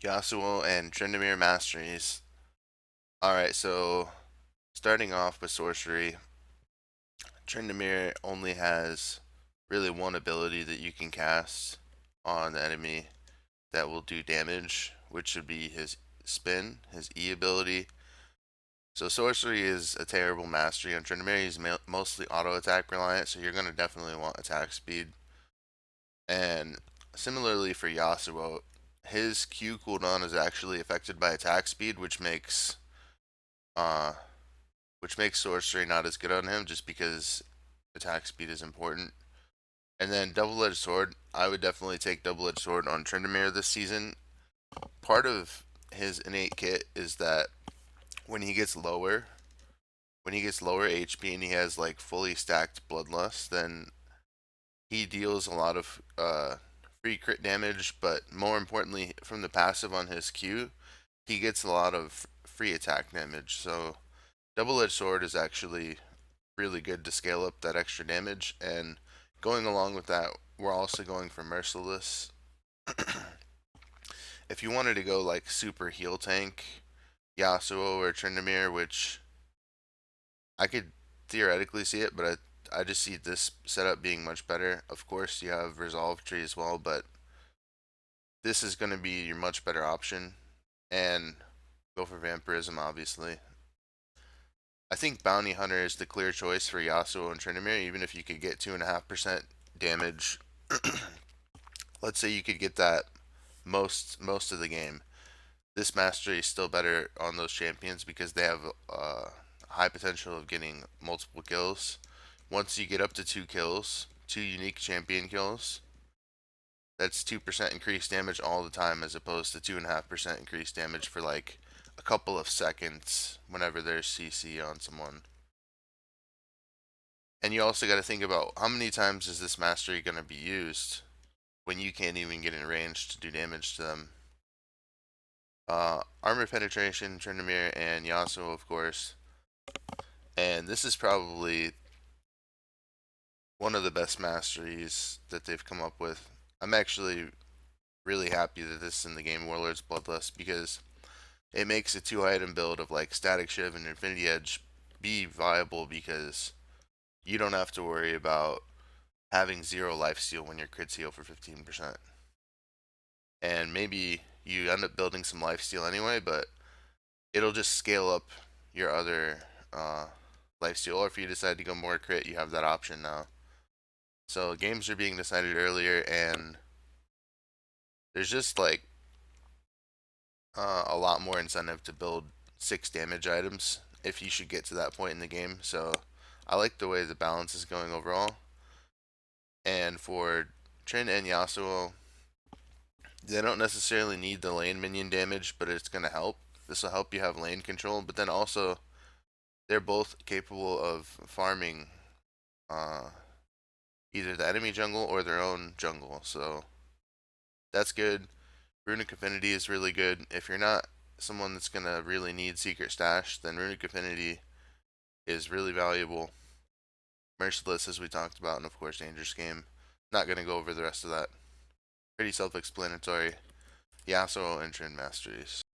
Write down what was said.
Yasuo and Tryndamere Masteries. Alright, so starting off with sorcery, Tryndamere only has really one ability that you can cast on the enemy that will do damage, which would be his spin, his E ability. So sorcery is a terrible mastery on Tryndamere. He's mostly auto attack reliant, so you're going to definitely want attack speed. And similarly for Yasuo, his Q cooldown is actually affected by attack speed, uh which makes sorcery not as good on him just because attack speed is important. And then double-edged sword, I would definitely take double-edged sword on Tryndamere this season. Part of his innate kit is that when he gets lower, when he gets lower HP and he has like fully stacked bloodlust, then he deals a lot of free crit damage, but more importantly, from the passive on his Q, he gets a lot of free attack damage. So double-edged sword is actually really good to scale up that extra damage. And going along with that, we're also going for merciless. If you wanted to go like super heal tank, Yasuo or Tryndamere, which I could theoretically see it, but I just see this setup being much better. Of course, you have Resolve Tree as well, but this is going to be your much better option. And go for Vampirism, obviously. I think Bounty Hunter is the clear choice for Yasuo and Tryndamere, even if you could get 2.5% damage. Let's say you could get that most of the game. This mastery is still better on those champions because they have high potential of getting multiple kills. Once you get up to 2 kills, 2 unique champion kills, that's 2% increased damage all the time as opposed to 2.5% increased damage for like a couple of seconds whenever there's CC on someone. And you also got to think about how many times is this mastery going to be used when you can't even get in range to do damage to them. Armor penetration, Tryndamere, and Yasuo, of course. And this is probably one of the best masteries that they've come up with. I'm actually really happy that this is in the game, Warlord's Bloodlust, because it makes a 2 item build of like Static Shiv and Infinity Edge be viable because you don't have to worry about having 0 lifesteal when your crits heal for 15%. And maybe you end up building some lifesteal anyway, but it'll just scale up your other lifesteal. Or if you decide to go more crit, you have that option now. So games are being decided earlier, and there's just like a lot more incentive to build 6 damage items if you should get to that point in the game. So I like the way the balance is going overall. And for Trin and Yasuo, they don't necessarily need the lane minion damage, but it's going to help. This will help you have lane control, but then also they're both capable of farming uh, either the enemy jungle or their own jungle. So that's good. Runic Affinity is really good. If you're not someone that's going to really need Secret Stash, then Runic Affinity is really valuable. Merciless, as we talked about, and of course, Dangerous Game. Not going to go over the rest of that. Pretty self explanatory. Yasuo and Trin Masteries.